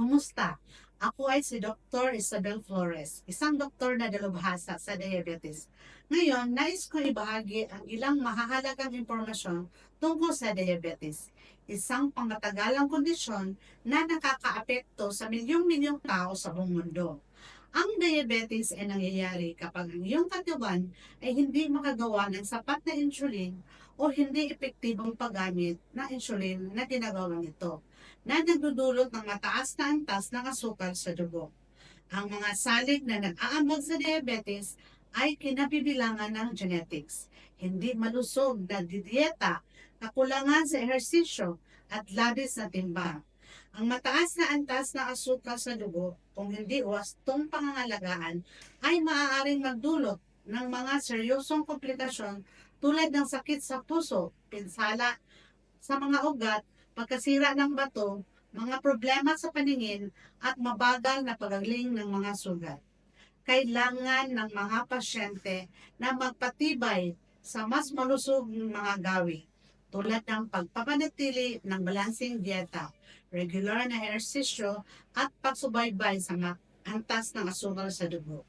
Kumusta? Ako ay si Dr. Isabel Flores, isang doktor na dalubhasa sa diabetes. Ngayon, nais ko ibahagi ang ilang mahahalagang impormasyon tungkol sa diabetes, isang pangmatagalang kondisyon na nakakaapekto sa milyong-milyong tao sa buong mundo. Ang diabetes ay nangyayari kapag ang iyong katawan ay hindi makagawa ng sapat na insulin o hindi epektibong paggamit ng insulin na ginagawa nito na nagdudulot ng mataas na antas ng asukal sa dugo. Ang mga salig na nag-aambag sa diabetes ay kinabibilangan ng genetics, hindi malusog na dieta, kakulangan sa ehersisyo at labis na timbang. Ang mataas na antas ng asukal sa dugo, kung hindi wastong pangangalagaan, ay maaaring magdulot ng mga seryosong komplikasyon tulad ng sakit sa puso, pinsala sa mga ugat, pagkasira ng bato, mga problema sa paningin, at mabagal na paggaling ng mga sugat. Kailangan ng mga pasyente na magpatibay sa mas malusog mga gawi tulad ng pagpapanatili ng balansing dieta, regular na ehersisyo at pagsubaybay sa antas ng asukal sa dugo.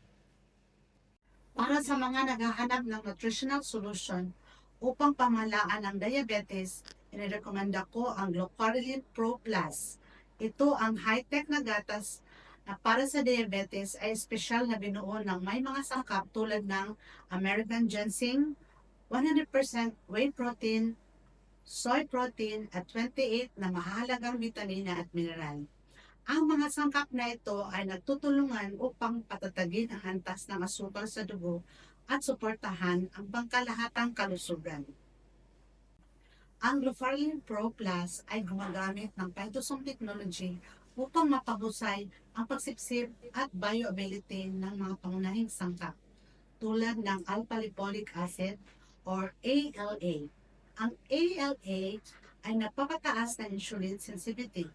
Para sa mga naghahanap ng nutritional solution upang pamahalaan ang diabetes, inirekomenda ko ang Glucarilin Pro Plus. Ito ang high-tech na gatas na para sa diabetes ay espesyal na binuo ng may mga sangkap tulad ng American ginseng, 100% whey protein, soy protein at 28 na mahalagang bitamina at mineral. Ang mga sangkap na ito ay nagtutulungan upang patatagin ang antas ng asukal sa dugo at suportahan ang pangkalahatang kalusugan. Ang Glucarilin Pro Plus ay gumagamit ng phytosome technology upang mapahusay ang pagsipsip at bioavailability ng mga pangunahing sangkap tulad ng alpha-lipoic acid or ALA. Ang ALA ay napapataas ng insulin sensitivity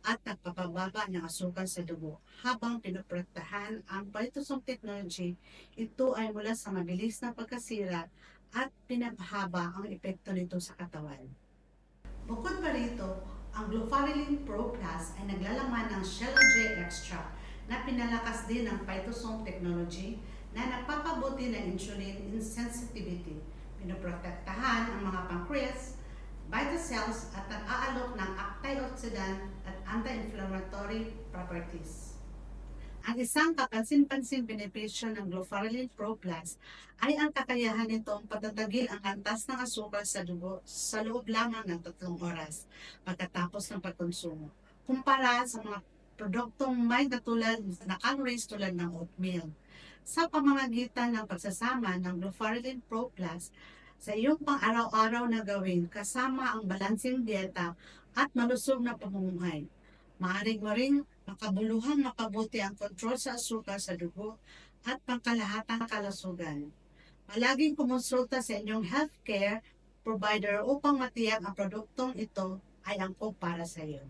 at nagpapababa ng asukal sa dugo. Habang pinuprotektahan ang phytosome technology, ito ay mula sa mabilis na pagkasira at pinabahaba ang epekto nito sa katawan. Bukod pa rito, ang Glucarilin Pro Plus ay naglalaman ng Shella J extract na pinalakas din ng phytosome technology na napapabuti ng insulin insensitivity. Pinoprotektahan ang mga pancreas, beta cells at nag-aalok ng antioxidant at anti-inflammatory properties. Ang isang kapansin-pansing benepisyo ng Glucarilin Pro Plus ay ang kakayahan nitong patatagin ang antas ng asukal sa dugo sa loob lamang ng 3 oras pagkatapos ng pagkonsumo, kumpara sa mga produktong may katulad na calories tulad ng oatmeal. Sa pamamagitan ng pagsasama ng Glucarilin Pro Plus sa iyong pang-araw-araw na gawin kasama ang balansing dieta at malusog na pamumuhay, maaari mo ring makabuluhang mapabuti ang kontrol sa asukal sa dugo at pangkalahatang kalusugan. Palaging kumonsulta sa inyong healthcare provider upang matiyak ang produktong ito ay angkop para sa iyo.